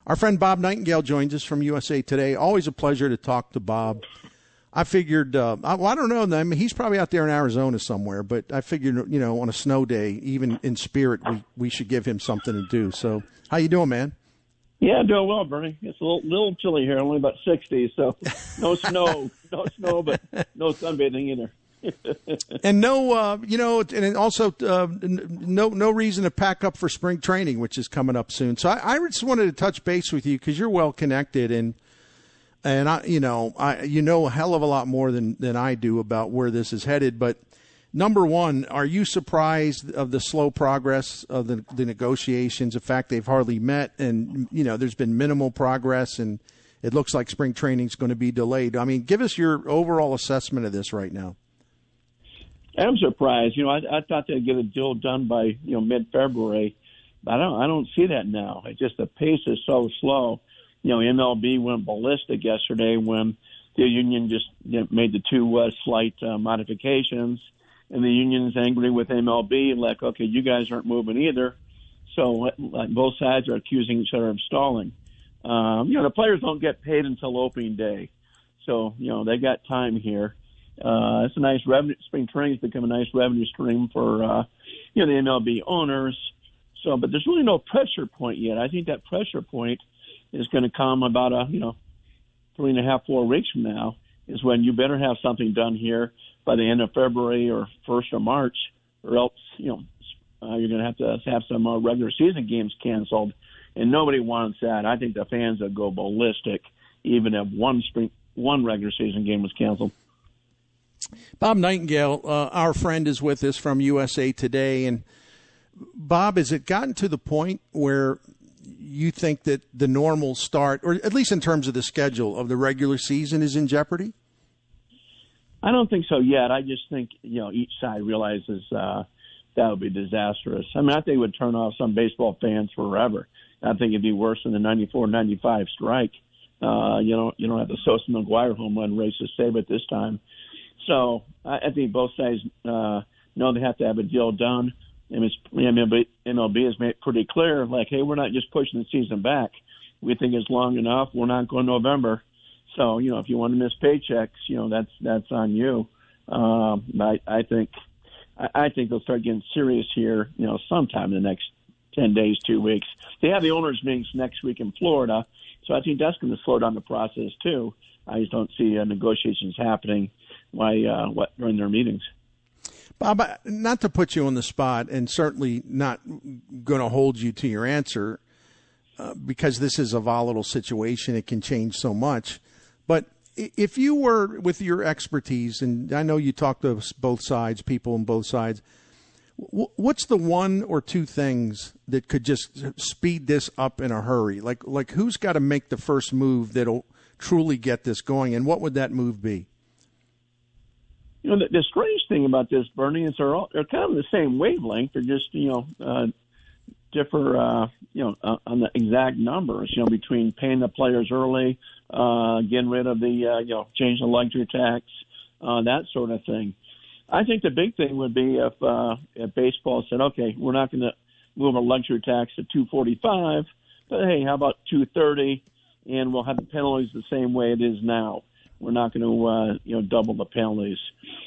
Our friend Bob Nightengale joins us from USA Today. Always a pleasure to talk to Bob. I figured, I don't know, I mean, he's probably out there in Arizona somewhere, but I figured, on a snow day, even in spirit, we should give him something to do. So how you doing, man? Yeah, doing well, Bernie. It's a little chilly here, only about 60, so no snow, but no sunbathing either. And and also no reason to pack up for spring training, which is coming up soon. So I just wanted to touch base with you because you're well connected and I a hell of a lot more than I do about where this is headed. But number one, are you surprised of the slow progress of the negotiations? In fact, they've hardly met, and there's been minimal progress, and it looks like spring training is going to be delayed. I mean, give us your overall assessment of this right now. I'm surprised. I thought they'd get a deal done by mid-February, but I don't see that now. It's just the pace is so slow. MLB went ballistic yesterday when the union just made the two slight modifications, and the union's angry with MLB, like, okay, you guys aren't moving either. So both sides are accusing each other of stalling. The players don't get paid until opening day, so they got time here. It's a nice revenue. Spring training's become a nice revenue stream for the MLB owners. So, but there's really no pressure point yet. I think that pressure point is going to come about 3.5, 4 weeks from now. Is when you better have something done here by the end of February or 1st of March, or else you're going to have some regular season games canceled, and nobody wants that. I think the fans would go ballistic even if one regular season game was canceled. Bob Nightengale, our friend, is with us from USA Today. And, Bob, has it gotten to the point where you think that the normal start, or at least in terms of the schedule of the regular season, is in jeopardy? I don't think so yet. I just think, each side realizes that would be disastrous. I mean, I think it would turn off some baseball fans forever. I think it'd be worse than the 94-95 strike. You don't have the Sosa McGuire home run race to save it this time. So I think both sides know they have to have a deal done. And MLB has made it pretty clear, like, hey, we're not just pushing the season back. We think it's long enough. We're not going November. So, if you want to miss paychecks, that's on you. I think they'll start getting serious here, sometime in the next 10 days, 2 weeks. They have the owners' meetings next week in Florida, so I think that's going to slow down the process too. I just don't see negotiations happening during their meetings. Bob, not to put you on the spot, and certainly not going to hold you to your answer, because this is a volatile situation. It can change so much. But if you were, with your expertise, and I know you talk to both sides, people on both sides, what's the one or two things that could just speed this up in a hurry? Like who's got to make the first move that'll truly get this going, and what would that move be? The strange thing about this, Bernie, is they're kind of the same wavelength. They're just, differ, on the exact numbers, between paying the players early, getting rid of the, change the luxury tax, that sort of thing. I think the big thing would be if baseball said, okay, we're not going to move our luxury tax to $245, but hey, how about $230, and we'll have the penalties the same way it is now. We're not going to, double the penalties.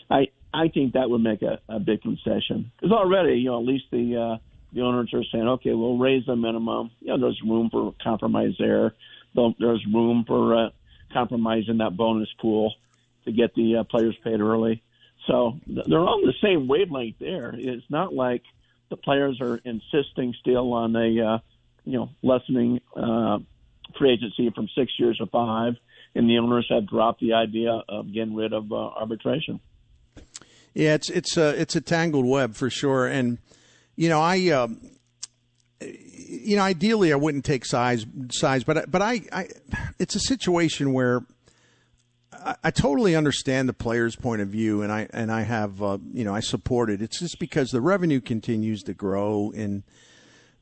I think that would make a big concession. Because already, at least the owners are saying, okay, we'll raise the minimum. There's room for compromise there. There's room for compromising that bonus pool to get the players paid early. So they're on the same wavelength there. It's not like the players are insisting still on a, lessening free agency from 6 years to 5. And the owners have dropped the idea of getting rid of arbitration. Yeah, it's a tangled web for sure. And ideally I wouldn't take size, but I it's a situation where I totally understand the player's point of view, and I have I support it. It's just because the revenue continues to grow and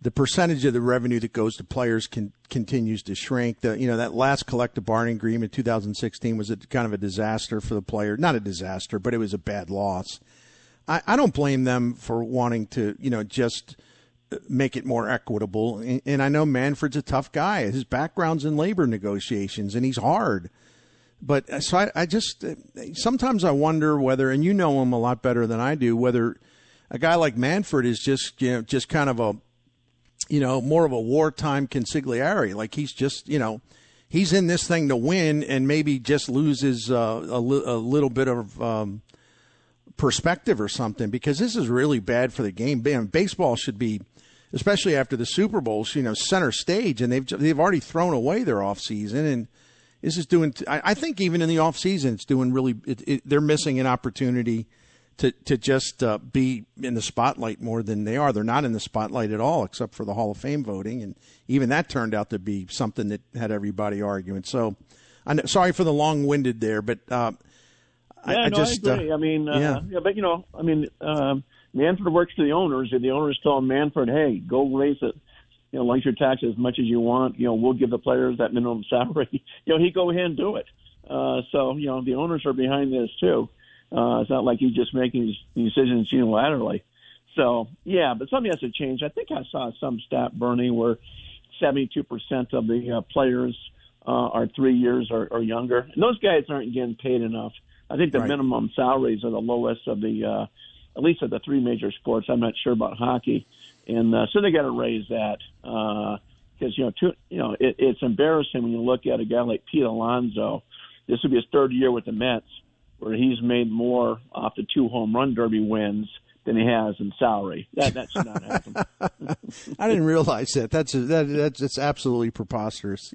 the percentage of the revenue that goes to players continues to shrink. That last collective bargaining agreement, 2016, was kind of a disaster for the player. Not a disaster, but it was a bad loss. I don't blame them for wanting to, just make it more equitable. And I know Manfred's a tough guy. His background's in labor negotiations, and he's hard. But so I just sometimes I wonder whether, and you know him a lot better than I do, whether a guy like Manfred is just kind of a, more of a wartime consigliere. Like he's just, he's in this thing to win and maybe just loses a little bit of perspective or something, because this is really bad for the game. Baseball should be, especially after the Super Bowl, center stage, and they've already thrown away their off season, and this is doing. I think even in the off season, it's doing really. They're missing an opportunity to just be in the spotlight more than they are. They're not in the spotlight at all, except for the Hall of Fame voting, and even that turned out to be something that had everybody arguing. So, I'm sorry for the long-winded there, but I agree. Manfred works for the owners. If the owners tell Manfred, "Hey, go raise it, raise your tax as much as you want. We'll give the players that minimum salary." He'd go ahead and do it. So the owners are behind this too. It's not like he's just making these decisions unilaterally. So yeah, but something has to change. I think I saw some stat, Bernie, where 72% of the players are 3 years or younger, and those guys aren't getting paid enough. I think the minimum salaries are the lowest of the, at least of the three major sports. I'm not sure about hockey, and so they got to raise that because it's embarrassing when you look at a guy like Pete Alonso. This will be his third year with the Mets, where he's made more off the 2 home run derby wins than he has in salary. That should not happen. I didn't realize that. That's absolutely preposterous.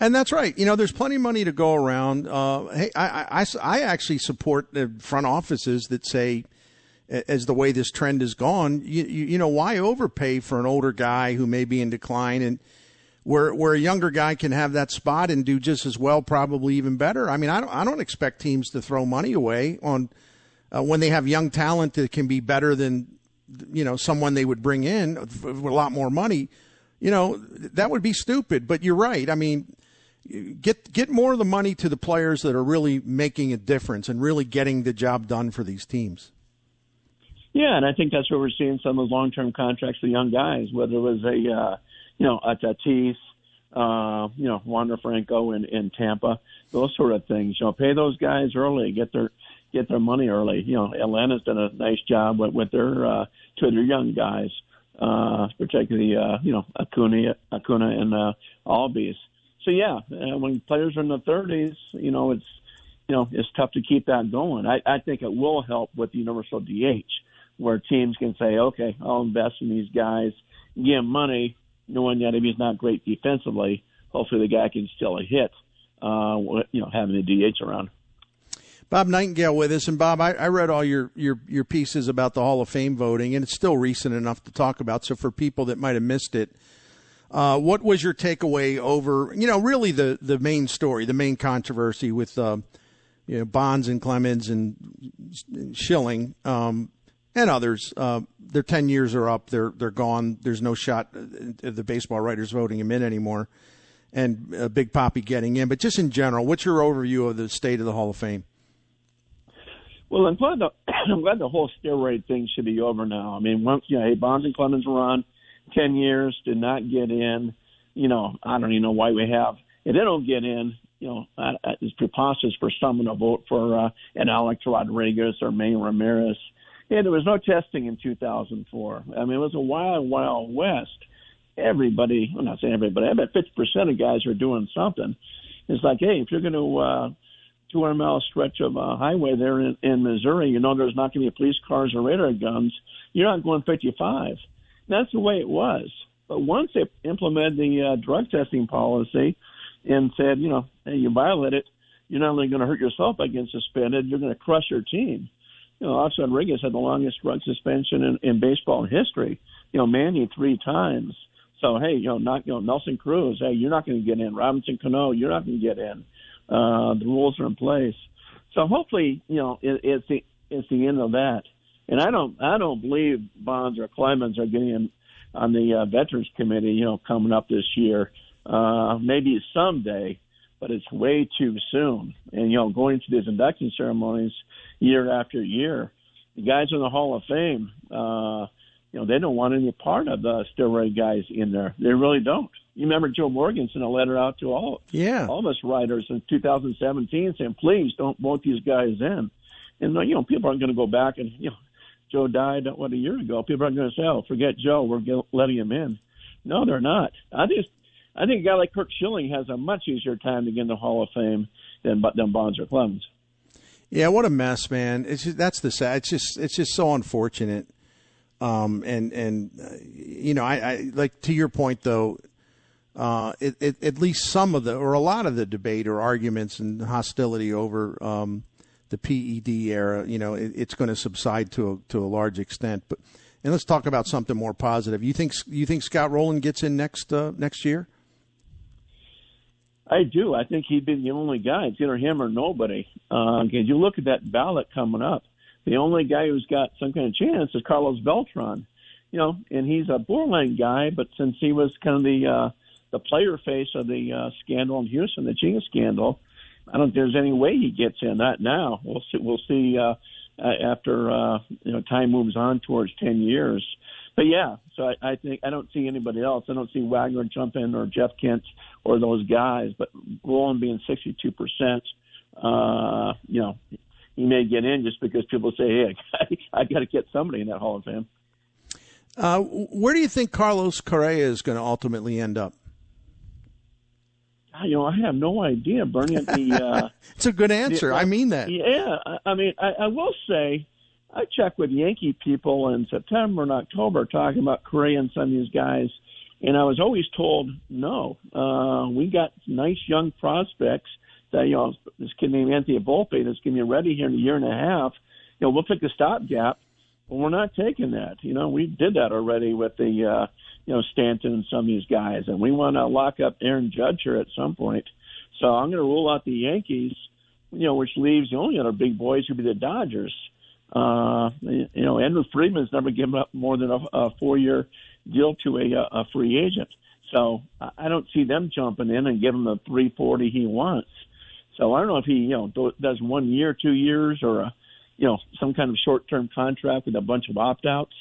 And that's right. There's plenty of money to go around. Hey, I actually support the front offices that say, as the way this trend has gone, why overpay for an older guy who may be in decline, and where a younger guy can have that spot and do just as well, probably even better. I mean, I don't expect teams to throw money away on when they have young talent that can be better than someone they would bring in with a lot more money. That would be stupid. But you're right. I mean, get more of the money to the players that are really making a difference and really getting the job done for these teams. Yeah, and I think that's where we're seeing some of those long-term contracts for young guys, whether it was a Tatis, Wander Franco in Tampa, those sort of things. Pay those guys early, get their money early. Atlanta's done a nice job with their young guys, particularly Acuna and Albies. So yeah, when players are in their 30s, it's tough to keep that going. I think it will help with the universal DH, where teams can say, okay, I'll invest in these guys, give them money, knowing that if he's not great defensively, hopefully the guy can still hit, having the DH around. Bob Nightengale with us. And Bob, I read all your pieces about the Hall of Fame voting, and it's still recent enough to talk about. So for people that might have missed it, what was your takeaway over, really the main story, the main controversy with, Bonds and Clemens and Schilling, and others? Their 10 years are up. They're gone. There's no shot of the baseball writers voting him in anymore, and Big Papi getting in. But just in general, what's your overview of the state of the Hall of Fame? Well, I'm glad the whole steroid thing should be over now. I mean, once Bonds and Clemens were on 10 years, did not get in. I don't even know why we have. If they don't get in, it's preposterous for someone to vote for an Alex Rodriguez or Manny Ramirez. And there was no testing in 2004. I mean, it was a wild, wild west. Everybody, I'm not saying everybody, I bet 50% of guys are doing something. It's like, hey, if you're going to 200-mile stretch of highway there in Missouri, there's not going to be police cars or radar guns, you're not going 55. That's the way it was. But once they implemented the drug testing policy and said, hey, you violate it, you're not only going to hurt yourself by getting suspended, you're going to crush your team. Alex Rodriguez had the longest drug suspension in baseball history. Manny 3 times. So, hey, Nelson Cruz, hey, you're not going to get in. Robinson Cano, you're not going to get in. The rules are in place. So hopefully, it's the end of that. And I don't believe Bonds or Clemens are getting in on the Veterans Committee, coming up this year. Maybe someday, but it's way too soon. And, going to these induction ceremonies year after year, the guys in the Hall of Fame, they don't want any part of the steroid guys in there. They really don't. You remember Joe Morgan sent a letter out to all of us writers in 2017 saying, please don't vote these guys in. And, people aren't going to go back and, Joe died, a year ago. People aren't going to say, oh, forget Joe, we're letting him in. No, they're not. I think a guy like Kirk Schilling has a much easier time to get in the Hall of Fame than Bonds or Clemens. Yeah, what a mess, man. That's the sad. It's just so unfortunate. I like to your point though. At least some of a lot of the debate or arguments and hostility over the PED era, it's going to subside to a large extent. And let's talk about something more positive. You think Scott Rowland gets in next year? I do. I think he'd be the only guy. It's either him or nobody. Because you look at that ballot coming up, the only guy who's got some kind of chance is Carlos Beltran. And he's a borderline guy, but since he was kind of the player face of the scandal in Houston, the Chinga scandal, I don't think there's any way he gets in that now. We'll see after time moves on towards 10 years. But yeah, so I think I don't see anybody else. I don't see Wagner jumping or Jeff Kent or those guys. But Rowland being 62%, he may get in just because people say, "Hey, I got to get somebody in that Hall of Fame." Where do you think Carlos Correa is going to ultimately end up? I have no idea, Bernie. It's a good answer. I mean that. Yeah, I will say, I checked with Yankee people in September and October talking about Correa and some of these guys, and I was always told, no, we got nice young prospects that, this kid named Anthony Volpe that's going to be ready here in a year and a half. We'll take a stopgap, but we're not taking that. We did that already with the, Stanton and some of these guys, and we want to lock up Aaron Judge here at some point. So I'm going to rule out the Yankees, which leaves the only other big boys who would be the Dodgers. Andrew Friedman's never given up more than a 4-year deal to a free agent. So I don't see them jumping in and giving him the $340 he wants. So I don't know if he, does 1 year, 2 years, or some kind of short-term contract with a bunch of opt-outs,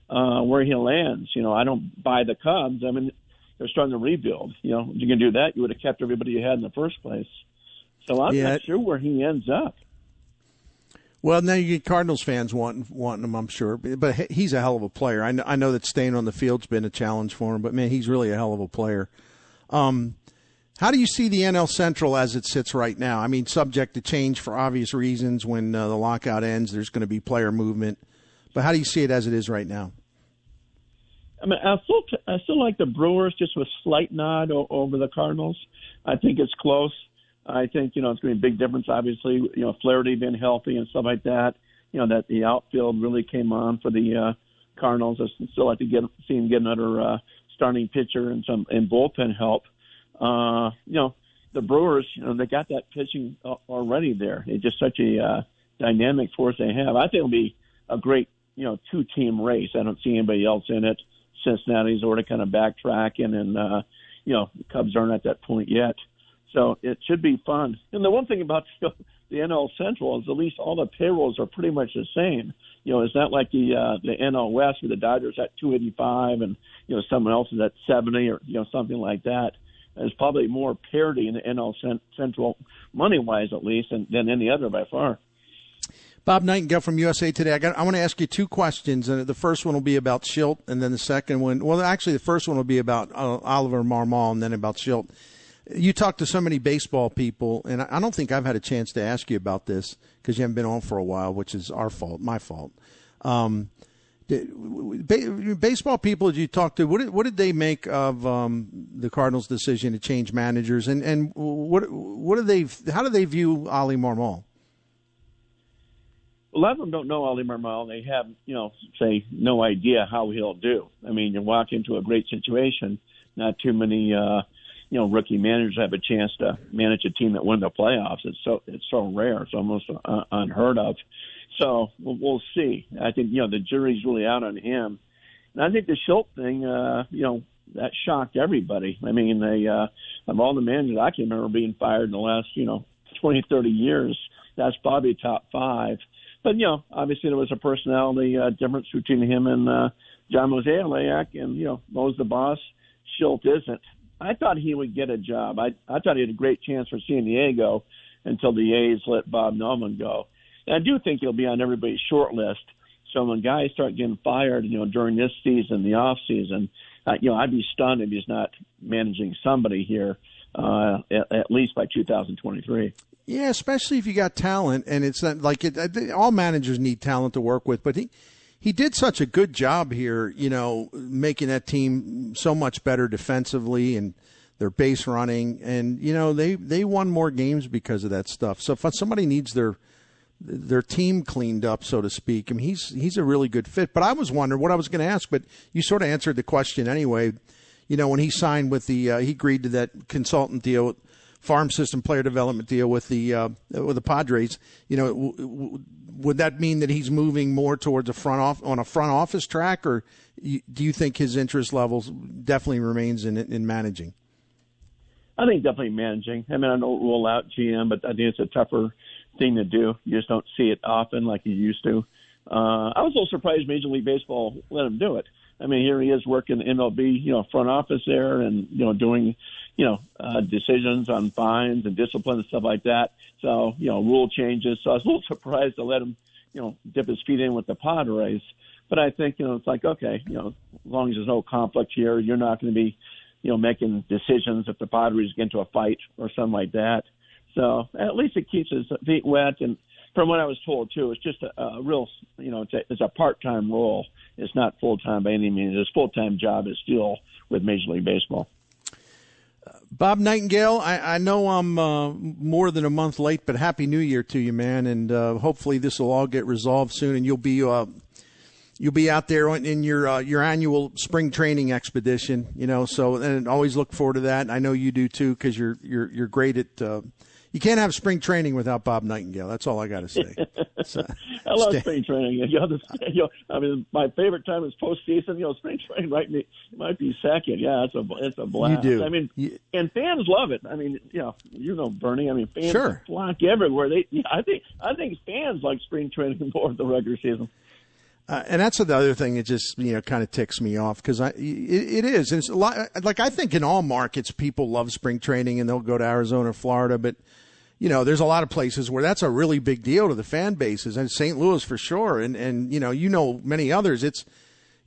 where he lands. I don't buy the Cubs. I mean, they're starting to rebuild. If you can do that, you would have kept everybody you had in the first place. So I'm not sure where he ends up. Well, now you get Cardinals fans wanting him, I'm sure. But he's a hell of a player. I know that staying on the field's been a challenge for him, but, man, he's really a hell of a player. How do you see the NL Central as it sits right now? I mean, subject to change for obvious reasons. When the lockout ends, there's going to be player movement. But how do you see it as it is right now? I mean, I still like the Brewers, just with slight nod over the Cardinals. I think it's close. I think, it's going to be a big difference, obviously, Flaherty being healthy and stuff like that, that the outfield really came on for the Cardinals. I still like to see him get another starting pitcher and bullpen help. The Brewers, they got that pitching already there. It's just such a dynamic force they have. I think it'll be a great, two-team race. I don't see anybody else in it. Cincinnati's already kind of backtracking, and, the Cubs aren't at that point yet. So it should be fun. And the one thing about the NL Central is at least all the payrolls are pretty much the same. It's not like the NL West where the Dodgers at 285 and, someone else is at 70 or, something like that. There's probably more parity in the NL Central, money-wise at least, than any other by far. Bob Nightengale from USA Today. I want to ask you two questions, and the first one will be about Shildt, and then the second one, well, actually the first one will be about Oliver Marmol, and then about Shildt. You talk to so many baseball people, and I don't think I've had a chance to ask you about this because you haven't been on for a while, which is my fault. Baseball people that you talk to, what did they make of the Cardinals' decision to change managers, and how do they view Oli Marmol? A lot of them don't know Oli Marmol. They have, say, no idea how he'll do. I mean, you walk into a great situation. Not too many, rookie managers have a chance to manage a team that win the playoffs. It's so rare. It's almost unheard of. So we'll see. I think, the jury's really out on him. And I think the Shildt thing, that shocked everybody. I mean, they of all the managers I can remember being fired in the last, 20, 30 years, that's probably top 5. But, obviously there was a personality difference between him and John Mozeliak, and Mo's the boss. Shildt isn't. I thought he would get a job. I thought he had a great chance for San Diego until the A's let Bob Neumann go. And I do think he'll be on everybody's short list. So when guys start getting fired, during this season, the off season, I'd be stunned if he's not managing somebody here at least by 2023. Yeah, especially if you got talent, and it's not like all managers need talent to work with. But he did such a good job here, making that team so much better defensively and their base running, and they won more games because of that stuff. So if somebody needs their team cleaned up, so to speak, I mean, he's a really good fit. But I was wondering what I was going to ask, but you sort of answered the question anyway. When he signed with he agreed to that consultant deal, farm system player development deal with the Padres. Would that mean that he's moving more towards a front office track, or do you think his interest levels definitely remains in managing? I think definitely managing. I mean, I don't rule out GM, but I think it's a tougher thing to do. You just don't see it often like you used to. I was a little surprised Major League Baseball let him do it. I mean, here he is working the MLB, front office there, and doing, decisions on fines and discipline and stuff like that. So, rule changes. So I was a little surprised to let him, dip his feet in with the Padres. But I think, it's like, okay, as long as there's no conflict here, you're not going to be, making decisions if the Padres get into a fight or something like that. So at least it keeps his feet wet. And from what I was told, too, it's just a real, it's a part-time role. It's not full-time by any means. His full-time job is still with Major League Baseball. Bob Nightengale, I know I'm more than a month late, but Happy New Year to you, man. And hopefully this will all get resolved soon, and you'll be out there in your annual spring training expedition. So and always look forward to that. I know you do too, because you're great at. You can't have spring training without Bob Nightengale. That's all I got to say. So, I love spring training. I mean, my favorite time is postseason. Spring training might be second. Yeah, it's a blast. You do. I mean, and fans love it. I mean, Bernie. I mean, fans flock everywhere. I think fans like spring training more than the regular season. And that's the other thing that just kind of ticks me off, because it is. And it's a lot. Like, I think in all markets, people love spring training and they'll go to Arizona, Florida, but. There's a lot of places where that's a really big deal to the fan bases, and St. Louis for sure, and many others. It's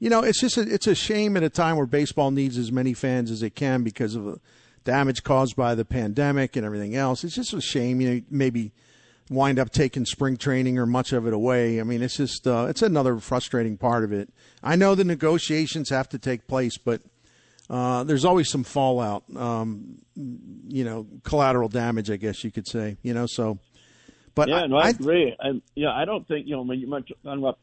it's a shame at a time where baseball needs as many fans as it can because of the damage caused by the pandemic and everything else. It's just a shame, maybe wind up taking spring training or much of it away. I mean, it's just it's another frustrating part of it. I know the negotiations have to take place, but there's always some fallout, collateral damage, I guess you could say, so. But yeah, I agree. I don't think, when you're talking about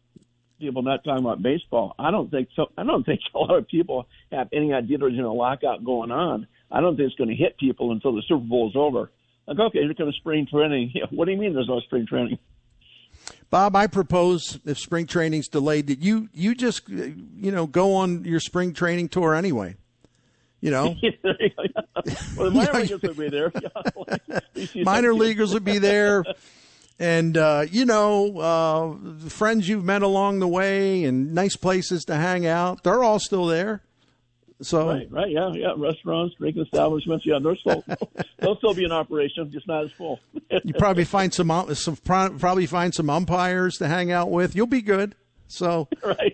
people not talking about baseball, I don't think so. I don't think a lot of people have any idea there's a lockout going on. I don't think it's going to hit people until the Super Bowl is over. Like, okay, you're going to spring training. What do you mean there's no spring training? Bob, I propose if spring training's delayed that you just, go on your spring training tour anyway. Well, the minor leaguers would be there. Minor leaguers would be there. And, friends you've met along the way and nice places to hang out, they're all still there. So Right, yeah. Restaurants, drinking establishments, they'll still be in operation, just not as full. You probably find some umpires to hang out with. You'll be good. So, right.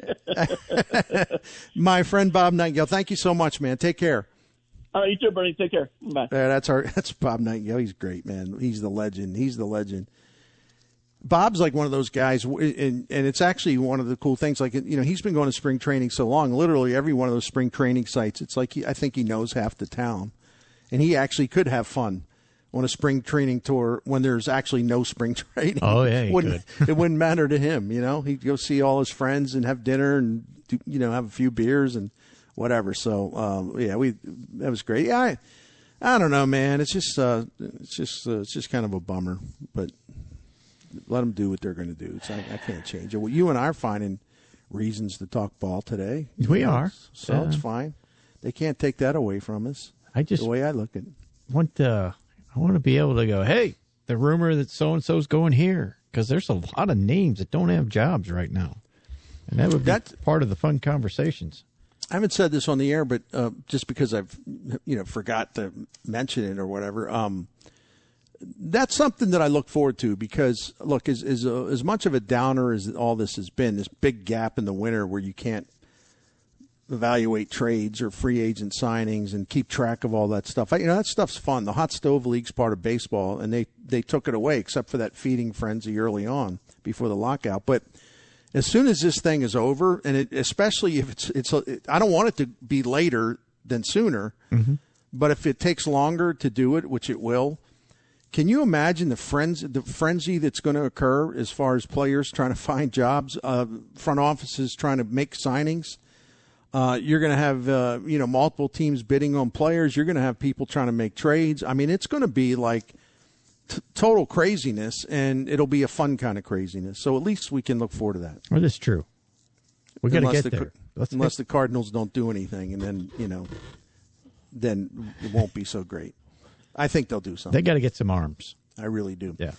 My friend Bob Nightengale, thank you so much, man. Take care. All right, you too, Bernie. Take care. Bye. That's Bob Nightengale. He's great, man. He's the legend. Bob's like one of those guys, and it's actually one of the cool things. Like, he's been going to spring training so long. Literally every one of those spring training sites, it's like I think he knows half the town, and he actually could have fun on a spring training tour when there's actually no spring training. Oh, yeah, it wouldn't matter to him, He'd go see all his friends and have dinner and, have a few beers and whatever. So, that was great. Yeah, I don't know, man. It's just kind of a bummer, but let them do what they're going to do. I can't change it. Well, you and I are finding reasons to talk ball today. We are. So it's fine. They can't take that away from us. The way I look at it. I want to be able to go, hey, the rumor that so-and-so's going here, because there's a lot of names that don't have jobs right now. And that would be part of the fun conversations. I haven't said this on the air, but just because I've forgot to mention it or whatever, that's something that I look forward to because, look, as much of a downer as all this has been, this big gap in the winter where you can't evaluate trades or free agent signings and keep track of all that stuff. That stuff's fun. The hot stove league's part of baseball, and they took it away except for that feeding frenzy early on before the lockout. But as soon as this thing is over, and especially if I don't want it to be later than sooner, but if it takes longer to do it, which it will, can you imagine the frenzy that's going to occur as far as players trying to find jobs, front offices trying to make signings? You're going to have multiple teams bidding on players. You're going to have people trying to make trades. I mean, it's going to be like total craziness, and it'll be a fun kind of craziness. So at least we can look forward to that. Well, that's true. We got to get there. Unless the Cardinals don't do anything, and then then it won't be so great. I think they'll do something. They got to get some arms. I really do. Yeah.